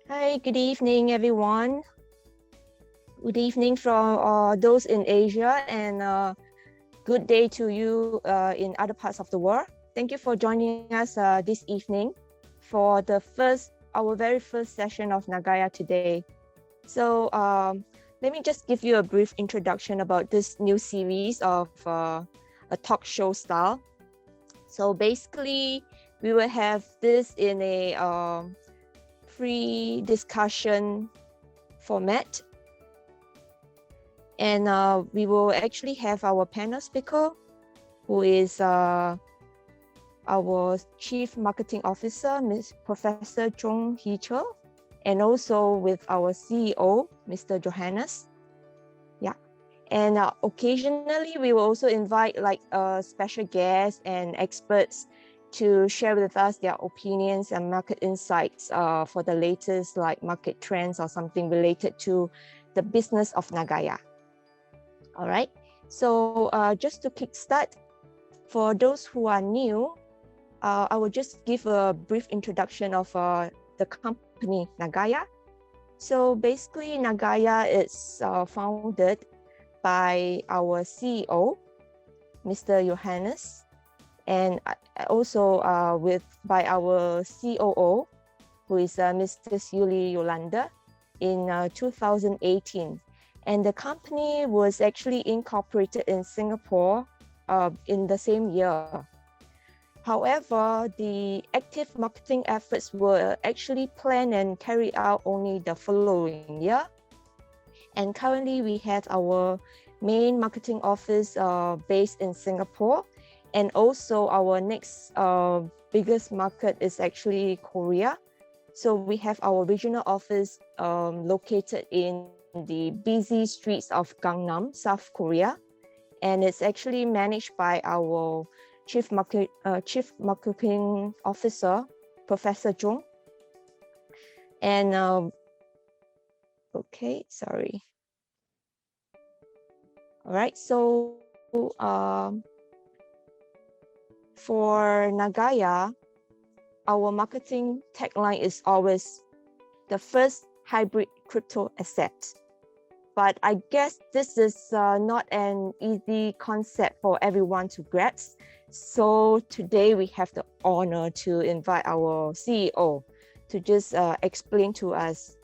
Hi, good evening, everyone. Good evening from those in Asia, and good day to you in other parts of the world. Thank you for joining us this evening for our very first session of Nagaya Today. So let me just give you a brief introduction about this new series of a talk show style. So basically, we will have this in a free discussion format. And we will actually have our panel speaker, who is our Chief Marketing Officer, Ms. Professor Chung Hee-cho, and also with our CEO, Mr. Johannes. Yeah. And occasionally, we will also invite like special guests and experts to share with us their opinions and market insights for the latest like market trends or something related to the business of Nagaya. All right, so just to kickstart, for those who are new, I will just give a brief introduction of the company Nagaya. So basically, Nagaya is founded by our CEO, Mr. Johannes, and also by our COO, who is Mrs. Yuli Yolanda, in 2018. And the company was actually incorporated in Singapore in the same year. However, the active marketing efforts were actually planned and carried out only the following year. And currently we have our main marketing office based in Singapore. And also our next biggest market is actually Korea. So we have our regional office located in the busy streets of Gangnam, South Korea. And it's actually managed by our Chief Marketing Officer, Professor Chung. And okay, sorry. All right, so for Nagaya, our marketing tagline is always the first hybrid crypto asset. But I guess this is not an easy concept for everyone to grasp. So today we have the honor to invite our CEO to just explain to us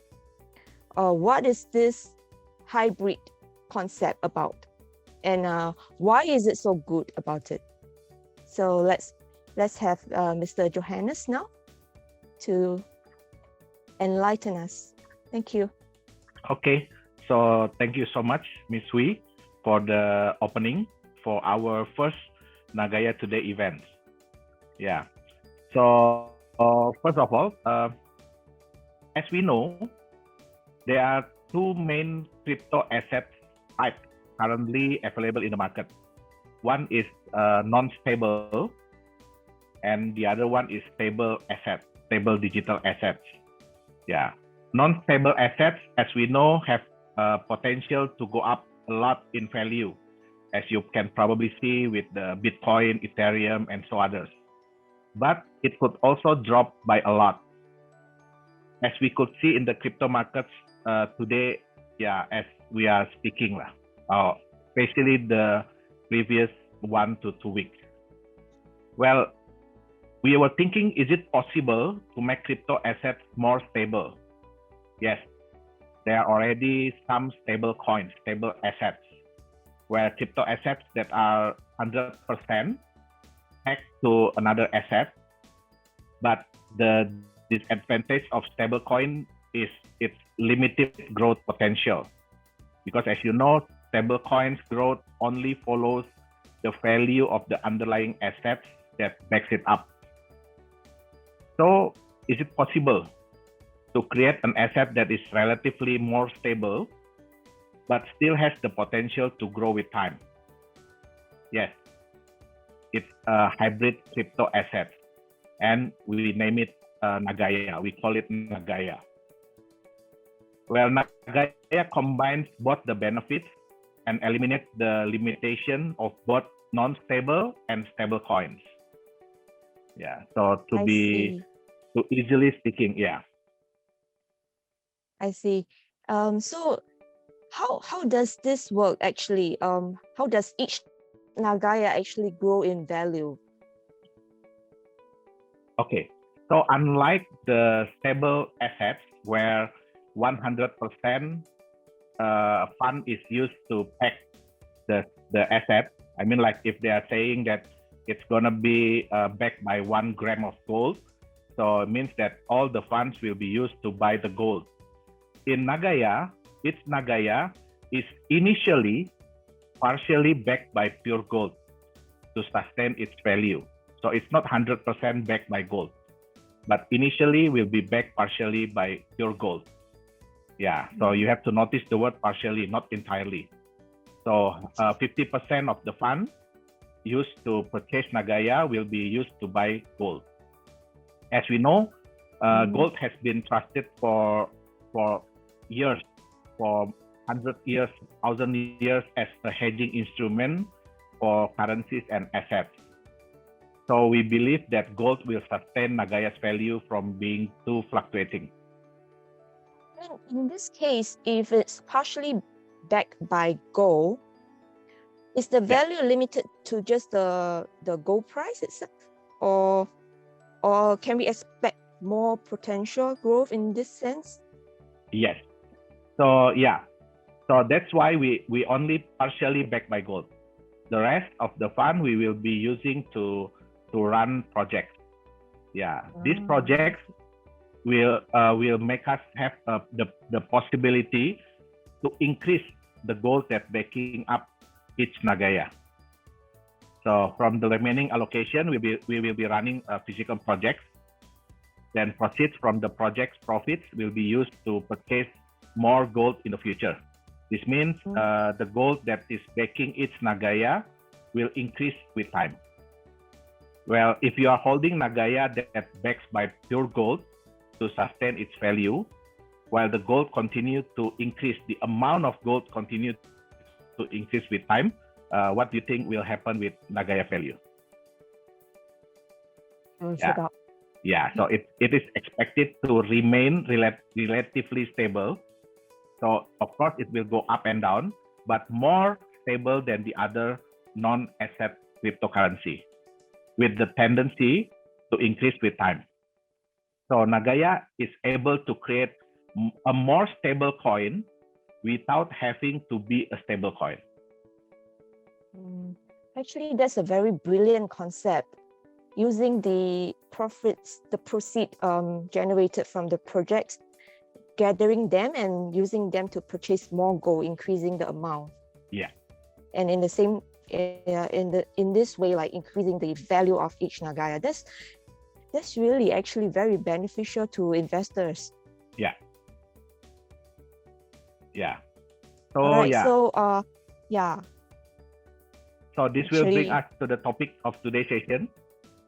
what is this hybrid concept about, and why is it so good about it. So let's have Mr. Johannes now to enlighten us. Thank you. Okay, so thank you so much, Ms. Hui, for the opening for our first Nagaya Today event. Yeah, so first of all, as we know, there are two main crypto asset types currently available in the market. One is non-stable, and the other one is stable assets, stable digital assets. Yeah, non-stable assets, as we know, have potential to go up a lot in value, as you can probably see with the Bitcoin, Ethereum, and so others. But it could also drop by a lot, as we could see in the crypto markets today. Yeah, as we are speaking, especially the previous 1 to 2 weeks. Well, we were thinking, is it possible to make crypto assets more stable? Yes, there are already some stable coins, stable assets, where crypto assets that are 100% pegged to another asset. But the disadvantage of stable coin is its limited growth potential. Because as you know, stable coins growth only follows the value of the underlying assets that backs it up. So is it possible to create an asset that is relatively more stable, but still has the potential to grow with time? Yes, it's a hybrid crypto asset, and we name it Nagaya. We call it Nagaya. Well, Nagaya combines both the benefits and eliminates the limitation of both non-stable and stable coins. Yeah, so to easily speaking, yeah. I see. So how does this work actually? How does each Nagaya actually grow in value? Okay, so unlike the stable assets where 100% fund is used to back the asset, I mean, like if they are saying that it's gonna be backed by 1 gram of gold, so it means that all the funds will be used to buy the gold. In Nagaya, each Nagaya is initially partially backed by pure gold to sustain its value. So it's not 100% backed by gold, but initially will be backed partially by pure gold. Yeah, so you have to notice the word partially, not entirely. So 50% of the fund used to purchase Nagaya will be used to buy gold. As we know, gold has been trusted for years, for 100 years, 1,000 years as a hedging instrument for currencies and assets. So we believe that gold will sustain Nagaya's value from being too fluctuating. And in this case, if it's partially backed by gold, is the value limited to just the gold price itself, or can we expect more potential growth in this sense? Yes. So yeah, so that's why we only partially backed by gold. The rest of the fund we will be using to run projects. Yeah, these projects will make us have the possibility to increase the gold that backing up each Nagaya. So from the remaining allocation, we will be running physical projects. Then proceeds from the project's profits will be used to purchase more gold in the future. This means the gold that is backing each Nagaya will increase with time. Well, if you are holding Nagaya that backs by pure gold to sustain its value, while the gold continues to increase, the amount of gold continues to increase with time, what do you think will happen with Nagaya value? Yeah, so it is expected to remain relatively stable. So of course it will go up and down, but more stable than the other non-asset cryptocurrency, with the tendency to increase with time. So Nagaya is able to create a more stable coin without having to be a stable coin. Actually, that's a very brilliant concept. Using the profits, the proceed generated from the projects, gathering them and using them to purchase more gold, increasing the amount. Yeah. And in the same in this way, like increasing the value of each Nagaya. That's really actually very beneficial to investors. Yeah. Yeah. So right, yeah. So yeah. So this will bring us to the topic of today's session.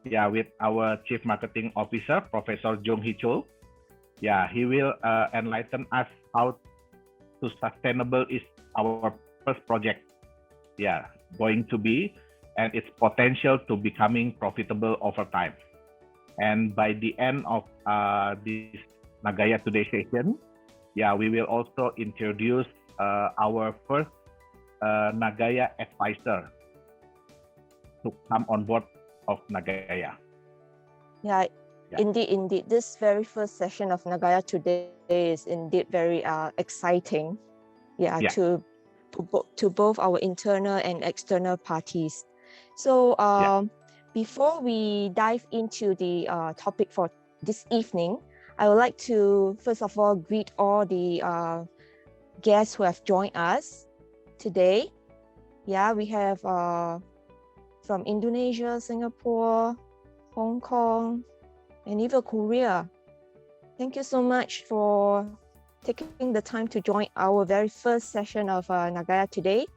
Yeah, with our Chief Marketing Officer, Professor Jung Hee Chul. Yeah, he will enlighten us how to sustainable is our first project. Yeah, going to be, and its potential to becoming profitable over time. And by the end of this Nagaya Today session, yeah, we will also introduce our first Nagaya advisor to come on board of Nagaya. Yeah, indeed. This very first session of Nagaya Today is indeed very exciting. Yeah, to both our internal and external parties. So before we dive into the topic for this evening, I would like to first of all greet all the guests who have joined us today. Yeah, we have from Indonesia, Singapore, Hong Kong, and even Korea. Thank you so much for taking the time to join our very first session of Nagaya Today.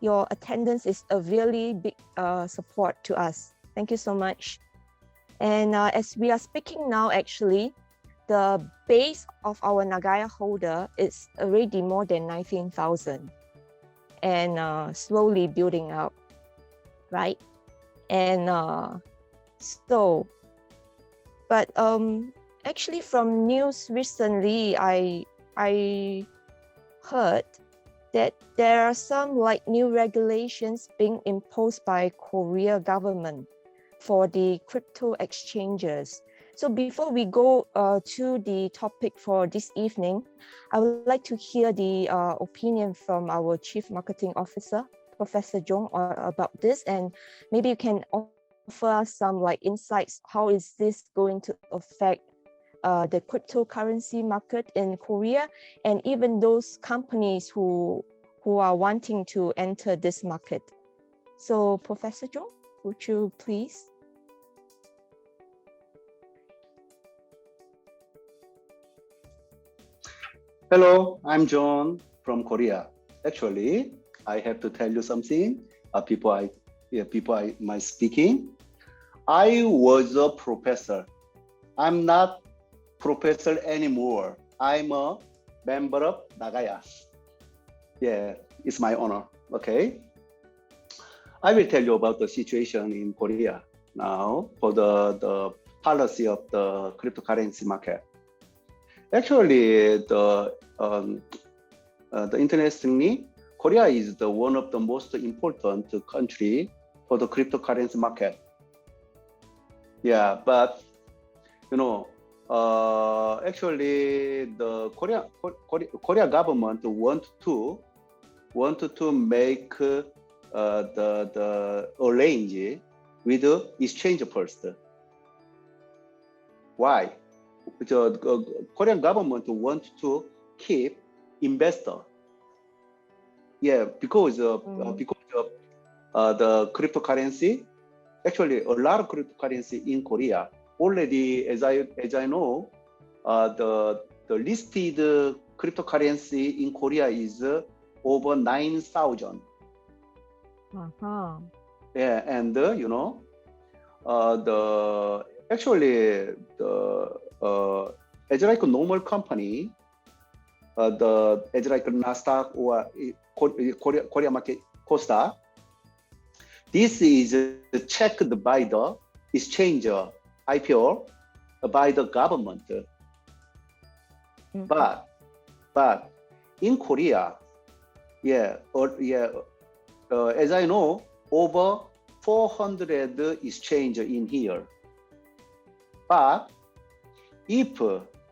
Your attendance is a really big support to us. Thank you so much. And as we are speaking now, actually, the base of our Nagaya holder is already more than 19,000 and slowly building up, right? And but actually from news recently, I I heard that there are some like new regulations being imposed by Korea government for the crypto exchanges. So before we go to the topic for this evening, I would like to hear the opinion from our Chief Marketing Officer, Professor Jong, about this, and maybe you can offer us some like insights. How is this going to affect the cryptocurrency market in Korea, and even those companies who are wanting to enter this market? So, Professor Jong, would you please? Hello, I'm John from Korea. Actually, I have to tell you something. My speaking. I was a professor. I'm not professor anymore. I'm a member of Nagaya. Yeah, it's my honor. Okay. I will tell you about the situation in Korea now for the policy of the cryptocurrency market. Actually, interestingly, Korea is one of the most important country for the cryptocurrency market. Yeah, but you know, actually, the Korea government want to make the arrange with the exchange first. Why? The Korean government wants to keep investor. Yeah, because of the cryptocurrency. Actually, a lot of cryptocurrency in Korea already, as I know, the listed cryptocurrency in Korea is over 9,000. Yeah, and as like a normal company, as like Nasdaq or Korea market Costa, this is checked by the exchange IPO by the government. But in Korea, as I know, over 400 exchange in here. But if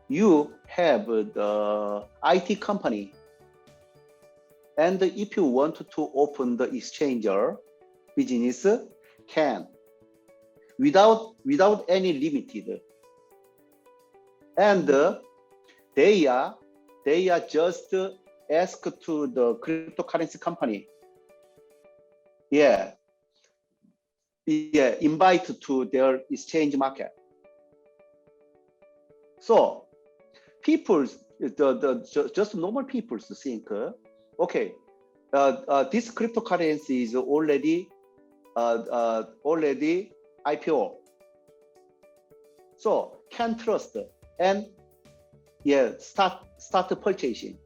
you have the IT company, and if you want to open the exchanger business, can without any limited, and they are just ask to the cryptocurrency company, invite to their exchange market. So people, just normal people think, okay, this cryptocurrency is already IPO, so can trust and start purchasing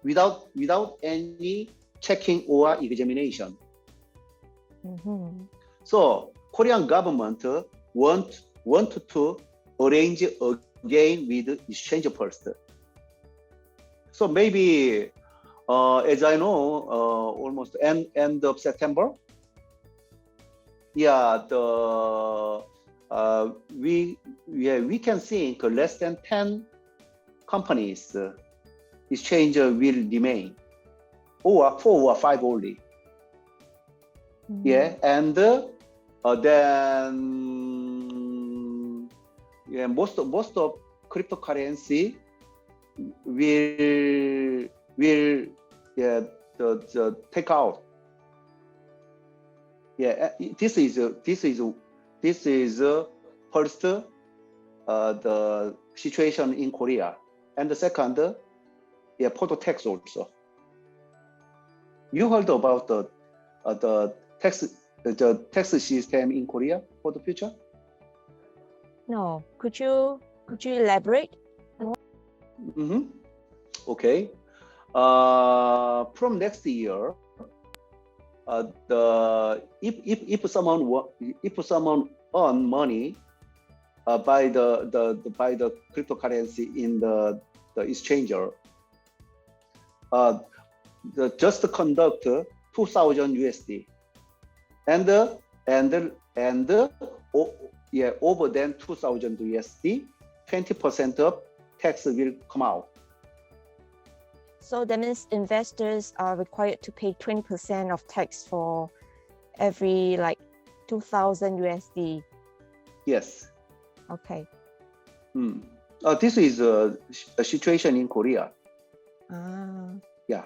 without any checking or examination. So Korean government want to arrange again with exchange first. So maybe as I know, almost end of September. Yeah, we can think less than 10 companies exchange will remain, or 4 or 5 only. Yeah, and then most of cryptocurrency will take out. Yeah, this is first the situation in Korea, and the second, photo tax also. You heard about the tax system in Korea for the future? No, could you elaborate? Okay. From next year, if someone earn money by the cryptocurrency in the the exchanger, just conduct 2,000 USD, and over than 2,000 USD, 20% of tax will come out. So that means investors are required to pay 20% of tax for every like 2,000 USD. Yes. Okay. This is a situation in Korea. Yeah.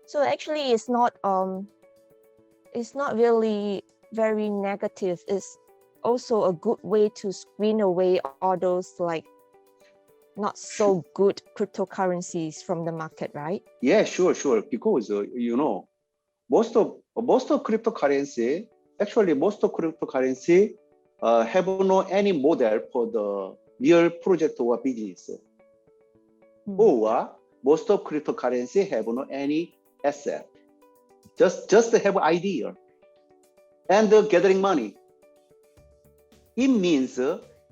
So actually, it's not really very negative. It's also a good way to screen away all those like not so good cryptocurrencies from the market, right? Yeah, sure. Because most of cryptocurrency, actually most of cryptocurrency have no any model for the real project or business. Or most of cryptocurrency have no any asset, just have idea and gathering money. It means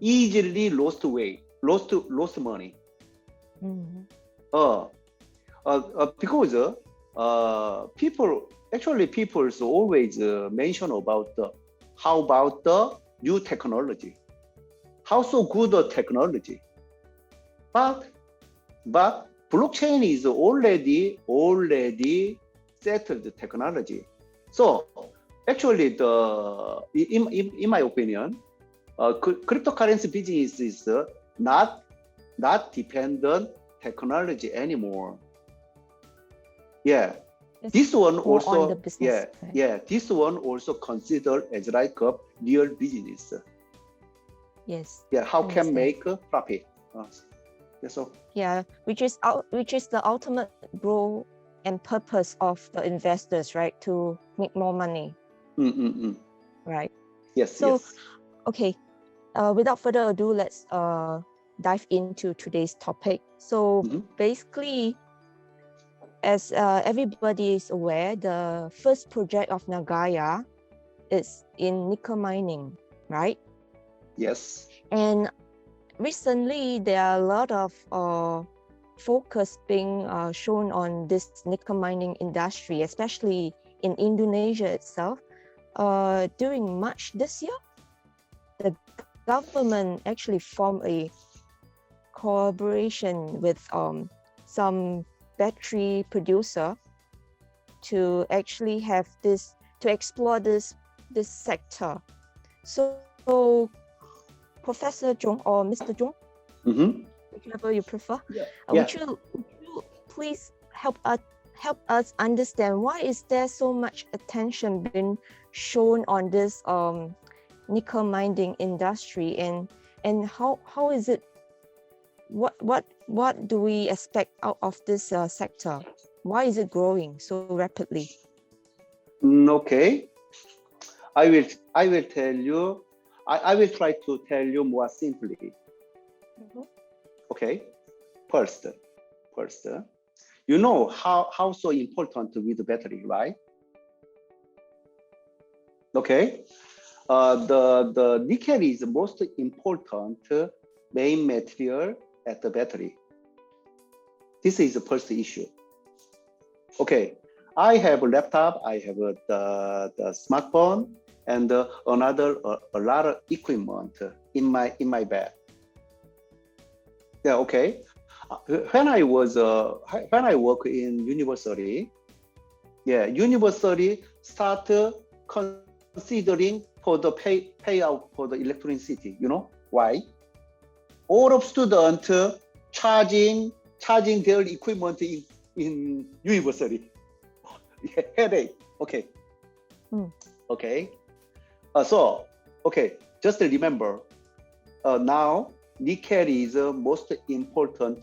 easily lost money. Because people always mention about how about the new technology, how so good the technology, but blockchain is already settled technology. So actually, in my opinion, cryptocurrency business is not dependent technology anymore. Yeah, It's this one more also on the business side. this one also considered as like a real business. Yes. Yeah, how can understand. make a profit? So Yeah, which is the ultimate goal and purpose of the investors, right? To make more money, right? Yes, So, yes. okay, without further ado, let's dive into today's topic. So basically, as everybody is aware, the first project of Nagaya is in nickel mining, right? Yes. And recently, there are a lot of focus being shown on this nickel mining industry, especially in Indonesia itself. During March this year, the government actually formed a collaboration with some battery producer to actually have this, to explore this sector. So Professor Zhong or Mr. Zhong, whichever you prefer, would you please help us understand why is there so much attention being shown on this nickel mining industry, and how is it, what do we expect out of this sector? Why is it growing so rapidly? Okay, I will tell you. I will try to tell you more simply. Okay, first, you know how so important with the battery, right? Okay, the nickel is the most important main material at the battery. This is the first issue. Okay, I have a laptop, I have the smartphone, and a lot of equipment in my bag. Yeah, okay. When I work in university, university started considering for the payout for the electricity. You know why? All of students charging their equipment in university. Headache. Okay. Okay. Just remember, now nickel is the most important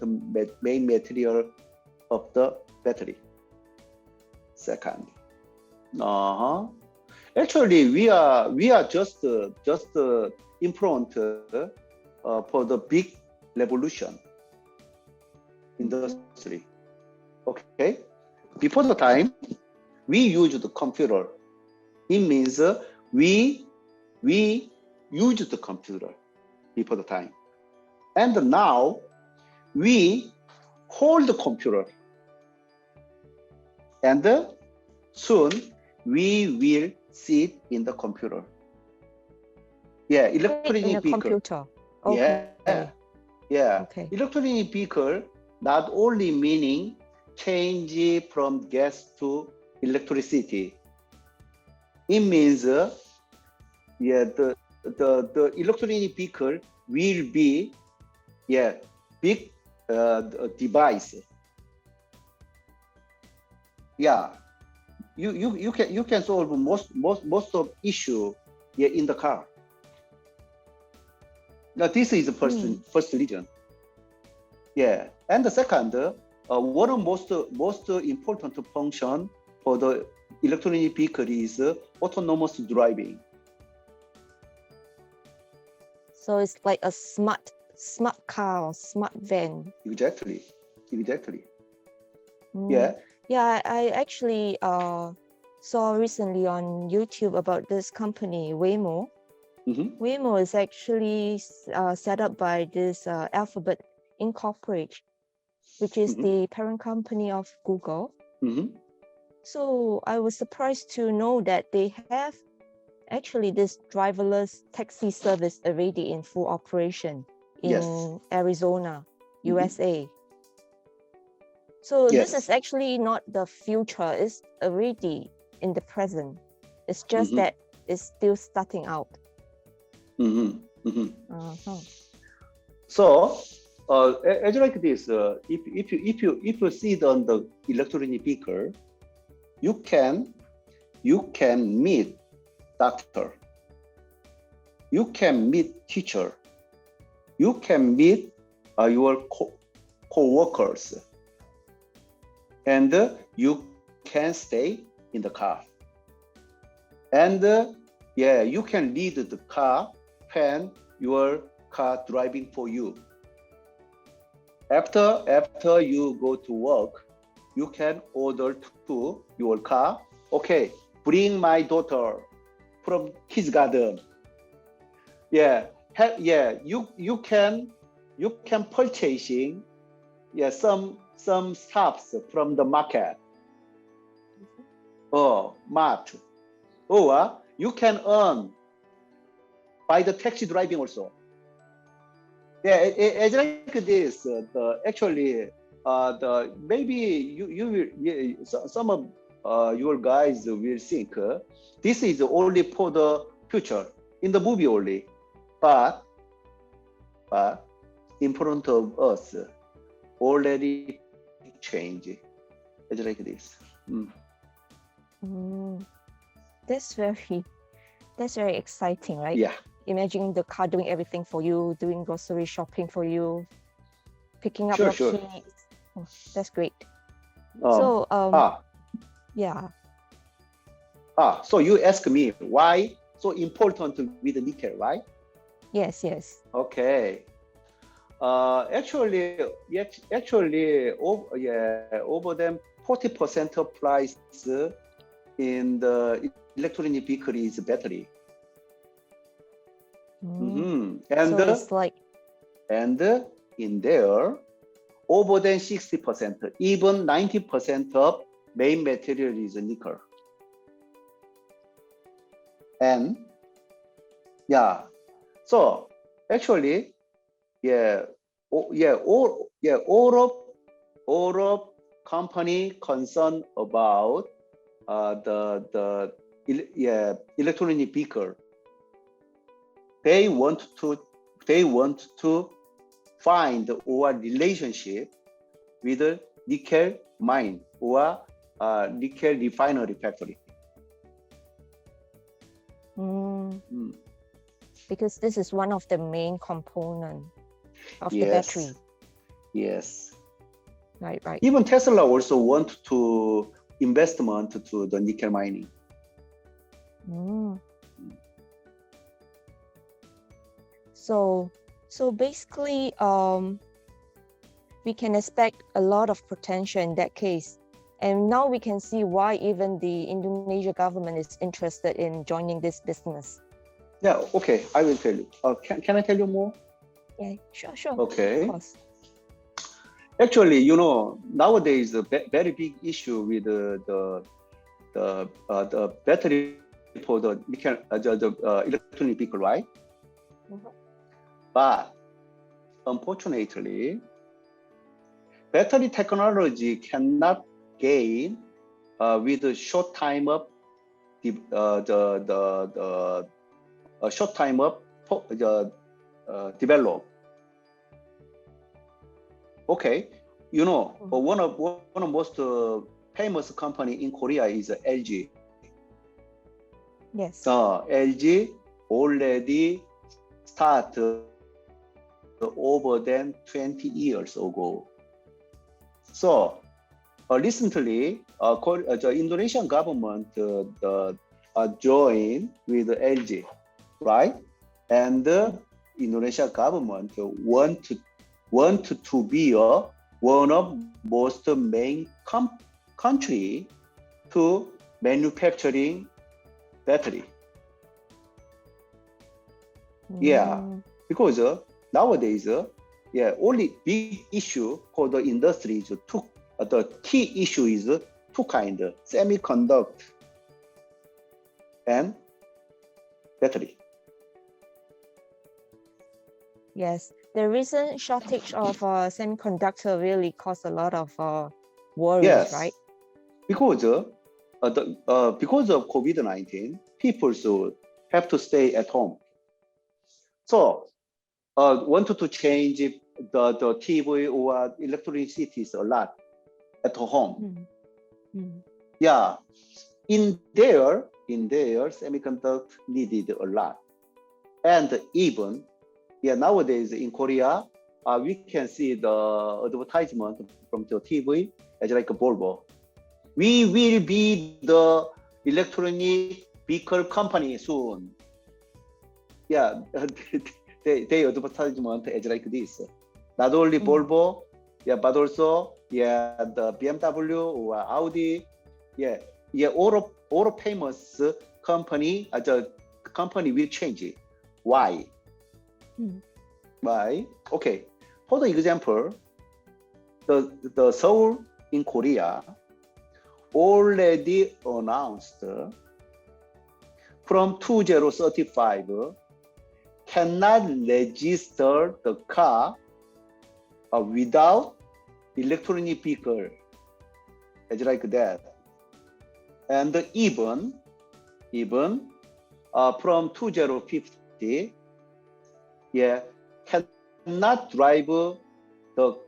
main material of the battery. Second, actually we are just in front for the big revolution industry. Okay, before the time we used the computer. It means we used the computer before the time, and now we hold the computer. And soon we will sit in the computer. Yeah, electronic in a vehicle. computer. Okay. Yeah. Okay. Electronic vehicle not only meaning change from gas to electricity. It means the electronic vehicle will be big device. Yeah, you can solve most of issue in the car. Now this is the first reason. Yeah, and the second, one of most important function for the electronic vehicle is autonomous driving. So it's like a smart car or smart van. Exactly. Mm. Yeah. Yeah, I actually saw recently on YouTube about this company, Waymo. Waymo is actually set up by this Alphabet Incorporated, which is the parent company of Google. So I was surprised to know that they have actually this driverless taxi service already in full operation in Arizona, USA. So this is actually not the future, it's already in the present. It's just that it's still starting out. So as like this, if you see it on the electronic vehicle, you can meet doctor, you can meet teacher, you can meet your co-workers, and you can stay in the car, and you can lead the car when your car driving for you. After you go to work, you can order to your car, okay, bring my daughter from kindergarten. You can purchasing some stuffs from the market or mart, or you can earn by the taxi driving also. It's like this. Maybe you will, some of your guys will think this is only for the future in the movie only, but in front of us already change. It's like this. That's very exciting, right? Yeah. Imagine the car doing everything for you, doing grocery shopping for you, picking up your kids. Oh, that's great. So you ask me why so important with the nickel, right? Yes. Okay. Actually, over them 40% of price in the electronic vehicle is battery. And so it's like, and in there, over than 60%, even 90% of main material is nickel. And so actually, all of company concerned about the electronic vehicle. They want to find or relationship with a nickel mine or nickel refinery factory. Because this is one of the main components of the battery. Yes. Right. Even Tesla also want to investment to the nickel mining. So basically, we can expect a lot of potential in that case. And now we can see why even the Indonesia government is interested in joining this business. Yeah, okay, I will tell you. Can I tell you more? Yeah, sure. Okay. Of course. Actually, you know, nowadays a very big issue with the battery for the electronic vehicle, right? Mhm. But unfortunately, battery technology cannot gain with a short time of short time of develop. Okay, you know, one of most famous company in Korea is LG. Yes. LG already start over than 20 years ago. So recently, the Indonesian government joined with LG, right? And the Indonesian government want to be one of most main country to manufacturing battery. Yeah, because nowadays, only big issue for the industry is the key issue is two kind: semiconductor and battery. Yes, the recent shortage of semiconductor really caused a lot of worries, Yes, right? because because of COVID-19, people should have to stay at home. So wanted to change the TV or electricity a lot at home. Yeah, in there semiconductor needed a lot, and even nowadays in Korea, we can see the advertisement from the TV as like a Volvo. We will be the electronic vehicle company soon. Yeah, they advertisement as like this. Not only Volvo, but also the BMW or Audi, all famous company as a company will change it. Why? Why? Okay. For the example, the Seoul in Korea already announced from 2035 cannot register the car without electronic vehicle, as like that. And even from 2050, cannot drive the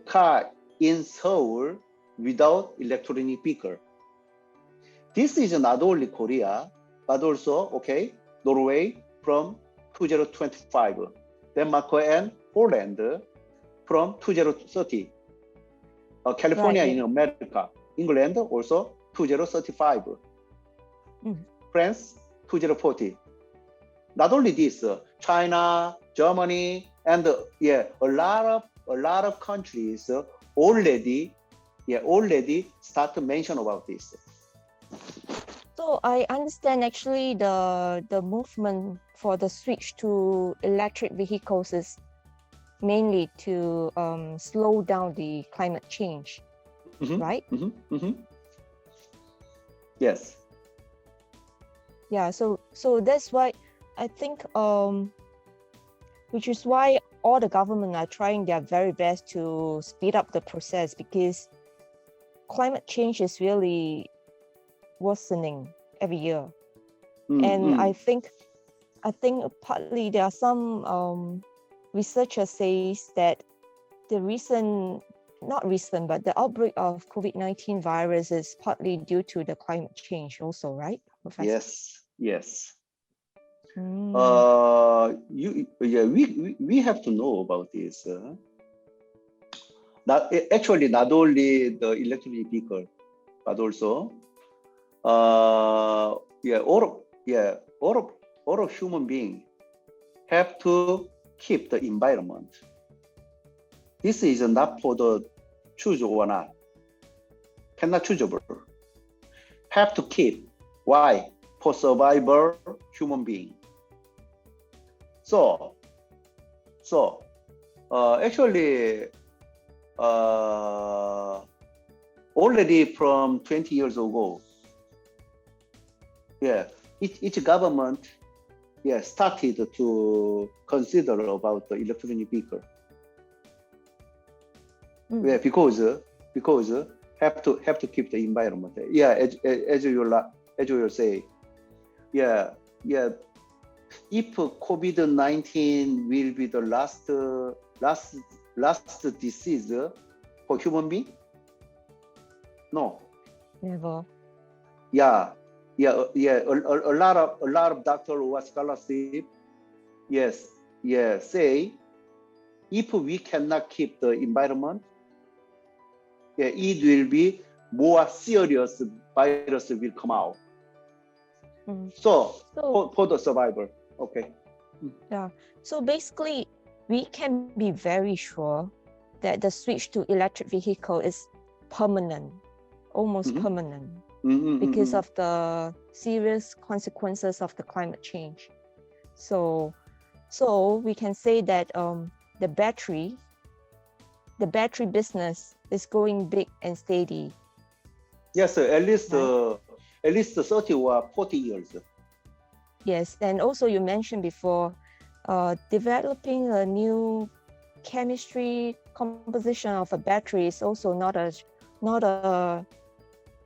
car in Seoul without electronic vehicle. This is not only Korea, but also Norway from 2025, Denmark and Poland from 2030, California in America, England also 2035, France 2040. Not only this, China, Germany, and a lot of countries already start to mention about this. So I understand actually the movement for the switch to electric vehicles is mainly to slow down the climate change, right? Yes. Yeah, so that's why I think which is why all the government are trying their very best to speed up the process, because climate change is really worsening every year. I think partly there are some researchers says that the outbreak of COVID-19 virus is partly due to the climate change also, right, Professor? Yes. We have to know about this. Not only the electric vehicle, but also all of human beings have to keep the environment. This is not for the choose or not. Cannot choosable. Have to keep. Why? For survival human being. So Actually, already from 20 years ago, each government, started to consider about the electronic vehicle. Because have to keep the environment. As you say, if COVID-19 will be the last disease for human being, no. Never. A lot of doctor or scholarship, say if we cannot keep the environment, it will be more serious virus will come out. So for the survivor, okay. Yeah. So basically, we can be very sure that the switch to electric vehicle is permanent, almost permanent, because of the serious consequences of the climate change. So we can say that the battery business is going big and steady. Yes, at least 30 or 40 years. Yes, and also you mentioned before, developing a new chemistry composition of a battery is also not a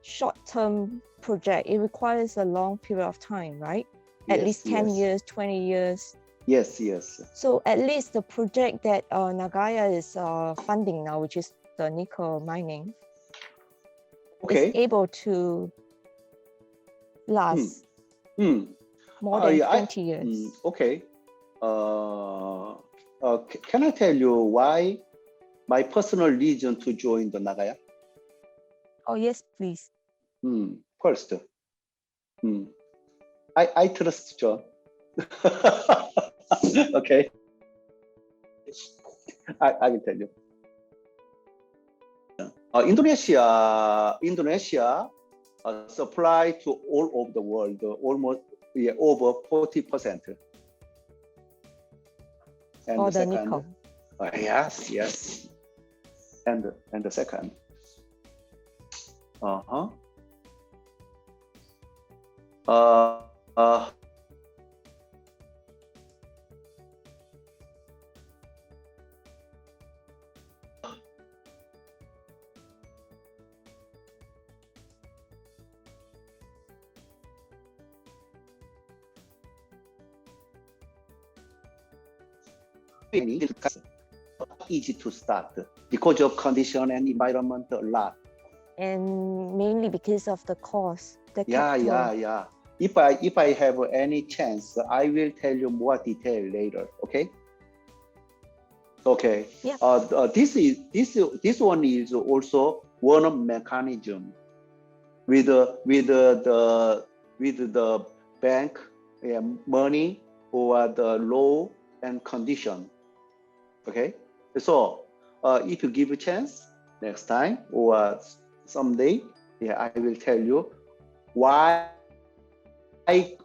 short-term project. It requires a long period of time, right? At least 10 years, 20 years. Yes. So at least the project that Nagaya is funding now, which is the nickel mining, is able to last more than 20 years. Okay. Can I tell you why my personal reason to join the Nagaya? Oh yes, please. First, I trust John. Okay. I will tell you. Indonesia supply to all over the world almost over 40%. And for the the second, nickel. Yes. And the second. Easy to start because of condition and environment a lot. And mainly because of the cost. The capital. Yeah. If I have any chance, I will tell you more detail later. Okay. Okay. Yeah. This one is also one mechanism with the bank money or the law and condition. Okay. So if you give a chance next time or someday, I will tell you why to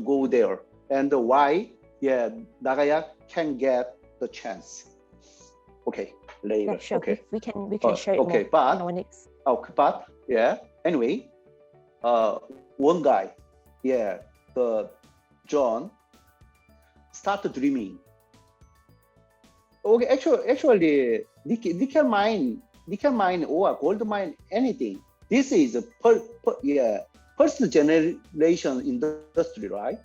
go there and why Nagaya can get the chance. Okay, later. Yeah, sure. Okay, we can share it more in our next. But anyway, one guy, the John started dreaming. Okay, actually, nickel mine or gold mine, anything. This is a first generation industry, right?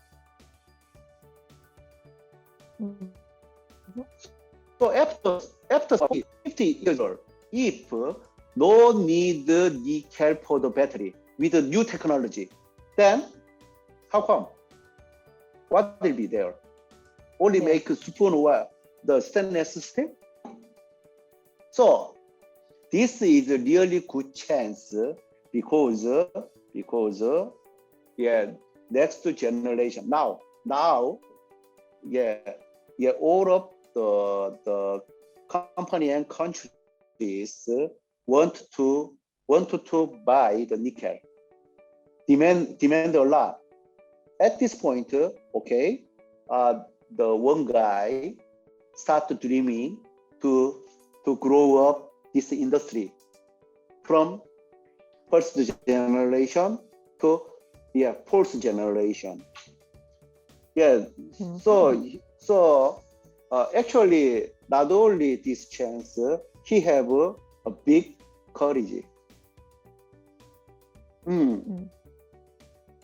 So after 50 years old, if no need nickel for the battery with the new technology, then how come? What will be there? Only make spoon or the stainless steel? So this is a really good chance because next generation now all of the company and countries want to buy the nickel, demand a lot. At this point, the one guy start dreaming to grow up this industry from first generation to fourth generation. Yeah. So actually, not only this chance, he have a big courage.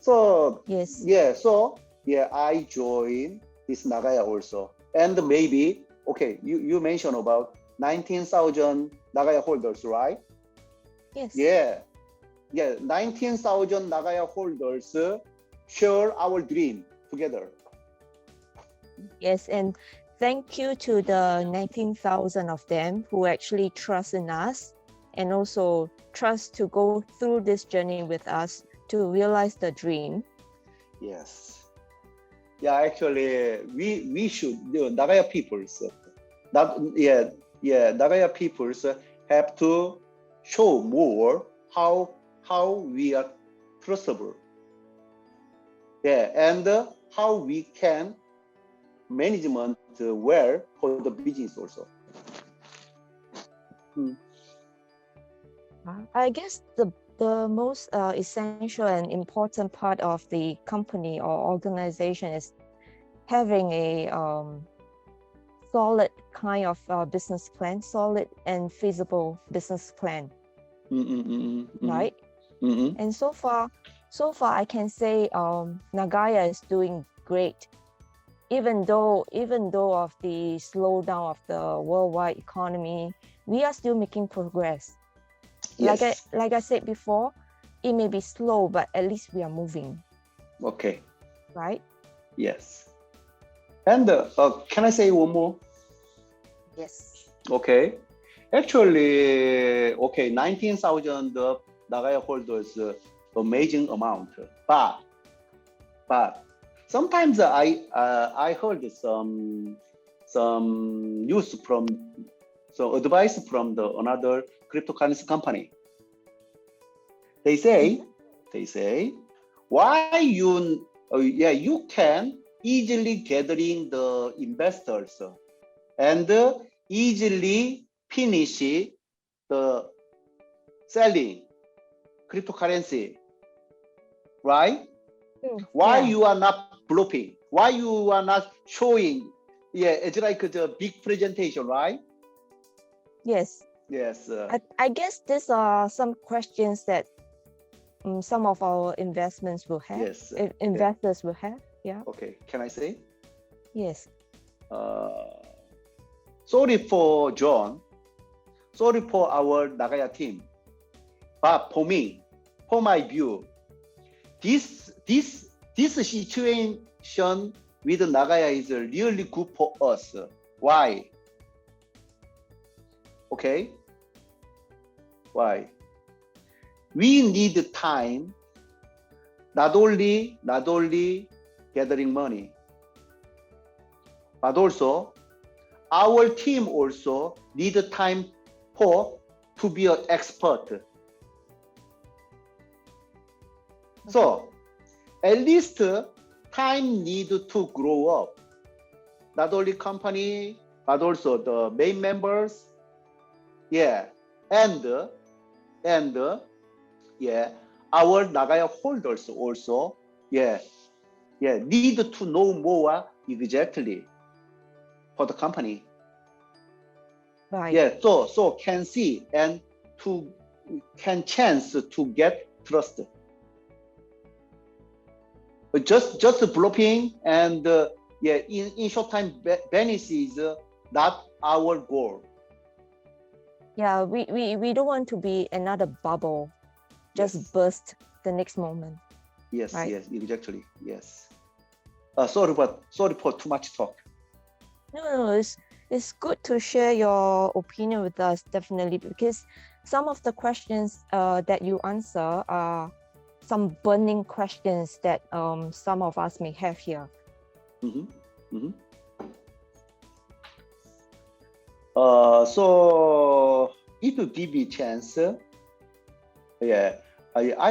So I joined this Nagaya also, and maybe you mentioned about 19,000 Nagaya holders, right? Yes. 19,000 Nagaya holders share our dream together. Yes, and thank you to the 19,000 of them who actually trust in us and also trust to go through this journey with us to realize the dream. Yes. Yeah, actually, we should, Nagaya peoples, Nagaya peoples have to show more how we are trustable. Yeah, and how we can management well for the business also. I guess the most essential and important part of the company or organization is having a solid kind of business plan, solid and feasible business plan, right? And so far I can say Nagaya is doing great, even though of the slowdown of the worldwide economy, we are still making progress. Yes. Like I said before, it may be slow, but at least we are moving. Okay. Right? Yes. And can I say one more? Yes. Okay. Actually, 19,000 Nagaya holders, amazing amount. But sometimes I heard some news from advice from another cryptocurrency company. They say why you can easily gathering the investors and easily finish the selling cryptocurrency, right? Why you are not bluffing? Why you are not showing? Yeah, it's like the big presentation, right? Yes. Yes. I guess these are some questions that some of our investments will have. Yes. Investors will have. Yeah. Okay. Can I say? Yes. Sorry for John. Sorry for our Nagaya team. But for me, for my view, this situation with Nagaya is really good for us. Why? Okay. Why? We need time, not only gathering money, but also our team also need time to be an expert. So at least time need to grow up. Not only company, but also the main members. Yeah, and our Nagaya holders also, need to know more exactly for the company. Right. Yeah, so can see and can chance to get trust. But just blocking and in short time benefits is not our goal. Yeah, we don't want to be another bubble, just burst the next moment. Yes, right? yes, exactly. Yes. Sorry for too much talk. No, it's good to share your opinion with us, definitely, because some of the questions that you answer are some burning questions that some of us may have here. So if you give me a chance, I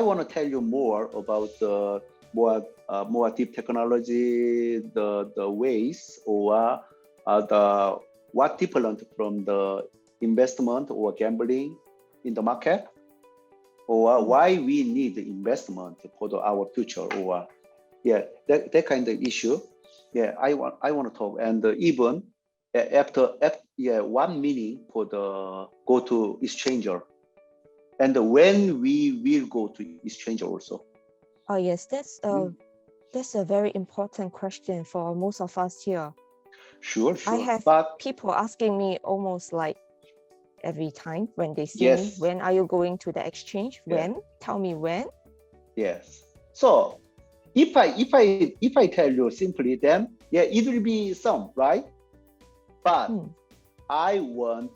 want to tell you more about more deep technology, the ways or what different from the investment or gambling in the market, or why we need investment for our future, or that kind of issue. I want to talk, and even after 1 meeting for the go to exchanger, and when we will go to exchanger also. Oh yes, that's a very important question for most of us here. Sure. I have but people asking me almost like every time when they see me, Yes. when are you going to the exchange? Yeah. When? Tell me when. Yes. So if I tell you simply, then it will be some, right? But I want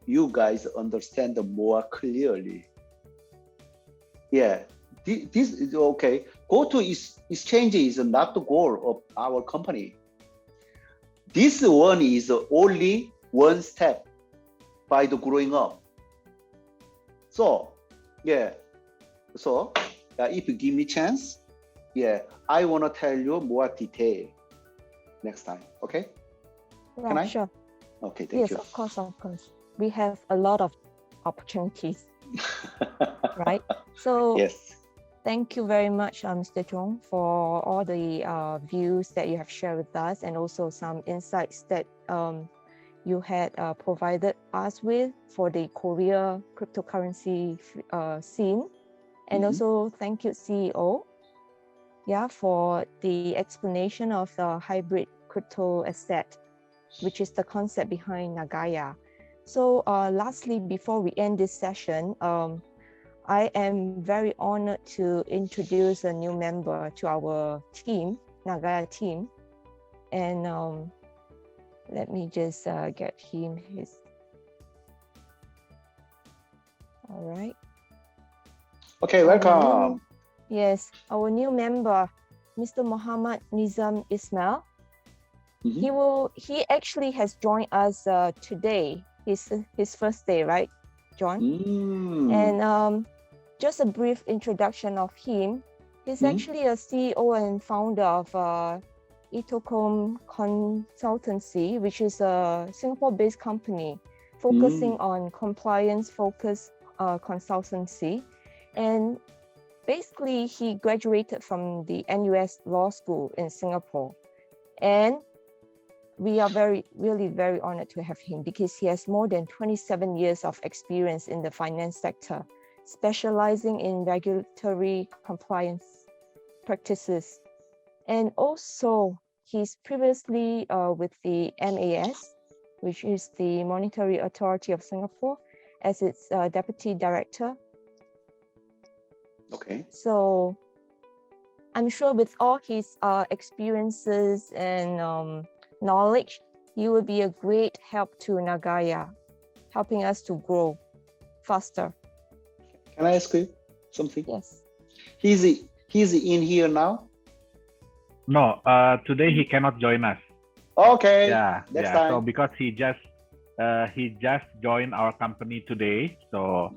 you guys understand more clearly. This is okay. Go to exchange is not the goal of our company. This one is only one step by the growing up. So if you give me chance, I want to tell you more detail next time. Okay? Yeah, Can I? sure. Okay, thank you. Yes, of course. We have a lot of opportunities, right? So Yes. thank you very much, Mr. Chong, for all the views that you have shared with us, and also some insights that you had provided us with for the Korea cryptocurrency scene. And also thank you, CEO, for the explanation of the hybrid crypto asset, which is the concept behind Nagaya. So lastly, before we end this session, I am very honored to introduce a new member to our team, Nagaya team. And let me just get him his. All right. Okay, welcome. Yes, our new member, Mr. Muhammad Nizam Ismail. He actually has joined us today. His first day, right, John? And just a brief introduction of him. He's actually a CEO and founder of Itocom Consultancy, which is a Singapore-based company focusing on compliance-focused consultancy. And basically, he graduated from the NUS Law School in Singapore. And we are really very honored to have him because he has more than 27 years of experience in the finance sector, specializing in regulatory compliance practices. And also, he's previously with the MAS, which is the Monetary Authority of Singapore, as its deputy director. Okay. So I'm sure with all his experiences and knowledge, he will be a great help to Nagaya, helping us to grow faster. Can I ask you something? Yes. He's in here now? No, today he cannot join us. Okay. Next time. So because he just joined our company today, so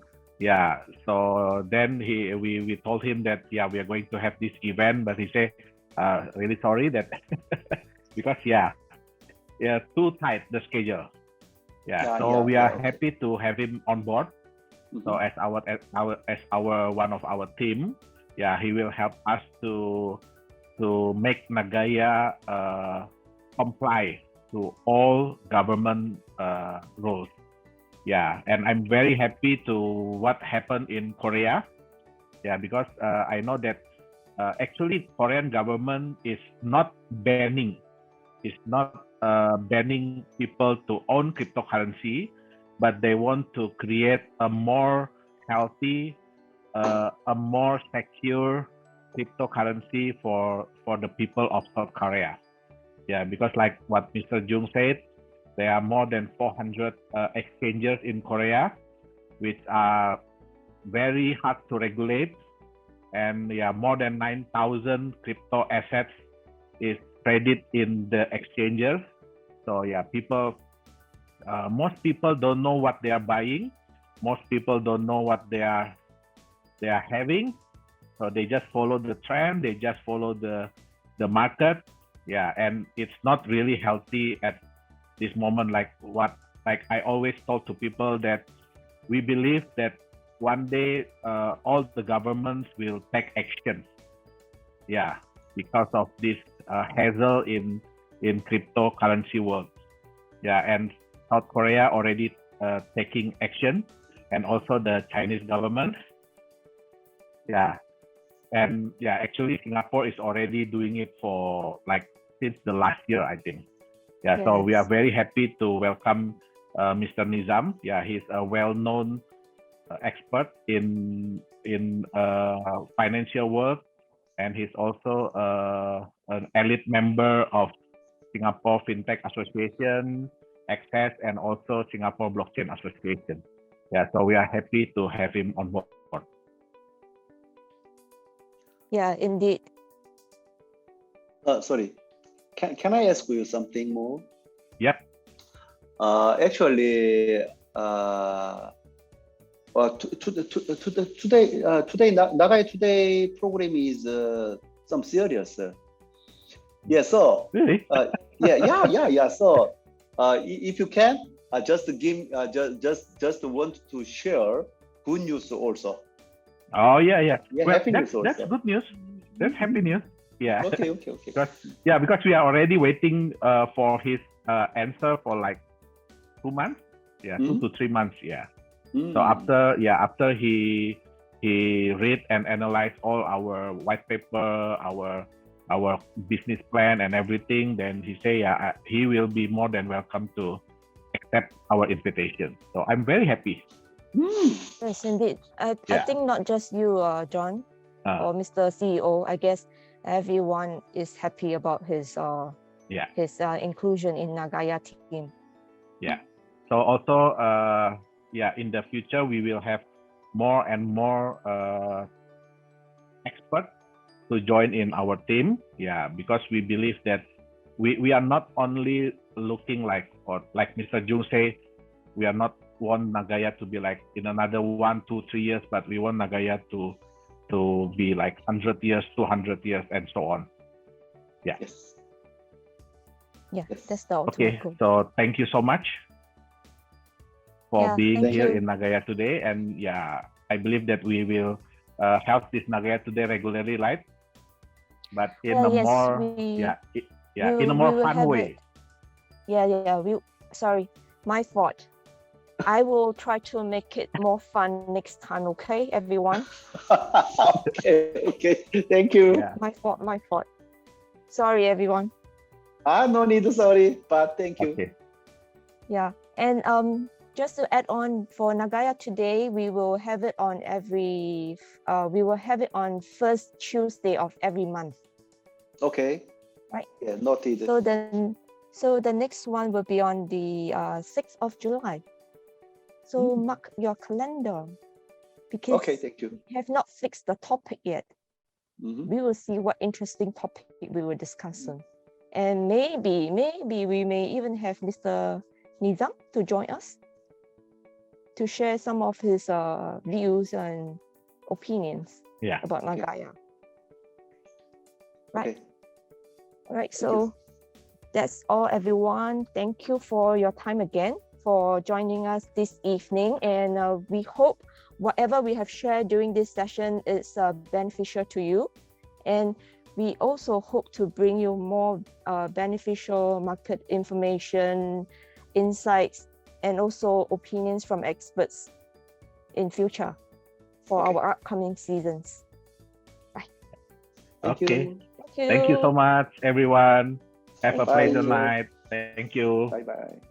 then we told him that we are going to have this event, but he said really sorry that because too tight the schedule. So we are happy to have him on board. So as our one of our team, he will help us to make Nagaya comply to all government rules. And I'm very happy to what happened in Korea. Because I know that actually Korean government is not banning people to own cryptocurrency, but they want to create a more healthy, a more secure cryptocurrency for the people of South Korea. Because like what Mr. Jung said, there are more than 400 exchanges in Korea, which are very hard to regulate, and more than 9,000 crypto assets is traded in the exchanges. So most people don't know what they are buying. Most people don't know what they are having. So they just follow the trend. They just follow the market. And it's not really healthy this moment, like I always told to people that we believe that one day all the governments will take action. Yeah, because of this hassle in cryptocurrency world. Yeah, and South Korea already taking action, and also the Chinese government. Yeah, and yeah, actually Singapore is already doing it for like since the last year, I think. Yeah, so we are Yes. very happy to welcome Mr. Nizam. Yeah, he's a well-known expert in financial work, and he's also an elite member of Singapore FinTech Association, Access, and also Singapore Blockchain Association. Yeah, so we are happy to have him on board. Yeah, indeed. Sorry, can I ask you something more? Yep. Actually, today Nagaya Today program is some serious. Yeah, so Really? yeah. So if you can, just give just want to share good news also. Oh yeah. Yeah, Well, happy news that's also. good news. That's happy news. Yeah. Okay. because we are already waiting for his answer for like 2 months. Yeah, 2 to 3 months. Yeah. So after he read and analyze all our white paper, our business plan and everything, then he say he will be more than welcome to accept our invitation. So I'm very happy. Yes, indeed. I think not just you, John, or Mr. CEO. I guess everyone is happy about his inclusion in Nagaya team. Yeah. So also in the future we will have more and more experts to join in our team. Yeah, because we believe that we are not only looking like, or like Mr. Jung say, we are not want Nagaya to be like in another 1, 2, 3 years, but we want Nagaya to be like 100 years, 200 years, and so on. Yeah. Yes. Yeah, Yes. that's the ultimate Okay. goal. So thank you so much for being thank here you. in Nagaya Today, and yeah, I believe that we will have this Nagaya Today regularly, right? But in a yes, more in a more we will fun have way. Sorry, my fault. I will try to make it more fun next time, okay, everyone? Okay. Thank you. Yeah. My fault. Sorry, everyone. No need to sorry, but thank you. Okay. Yeah, and just to add on, for Nagaya Today, we will have it on first Tuesday of every month. Okay. Right. Yeah, noted. So the next one will be on the 6th of July. So mark your calendar, because Thank you. we have not fixed the topic yet. Mm-hmm. We will see what interesting topic we will discuss on. And maybe we may even have Mr. Nizam to join us to share some of his views and opinions about Nagaya. Right. Okay. All right, so that's all, everyone. Thank you for your time again, for joining us this evening. And we hope whatever we have shared during this session is beneficial to you. And we also hope to bring you more beneficial market information, insights, and also opinions from experts in future for our upcoming seasons. Bye. Okay. Thank you so much, everyone. Have a Bye. pleasant night. Thank you. Bye.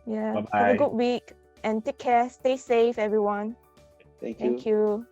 Yeah. Bye-bye. Have a good week and take care. Stay safe, everyone. Thank you. Thank you.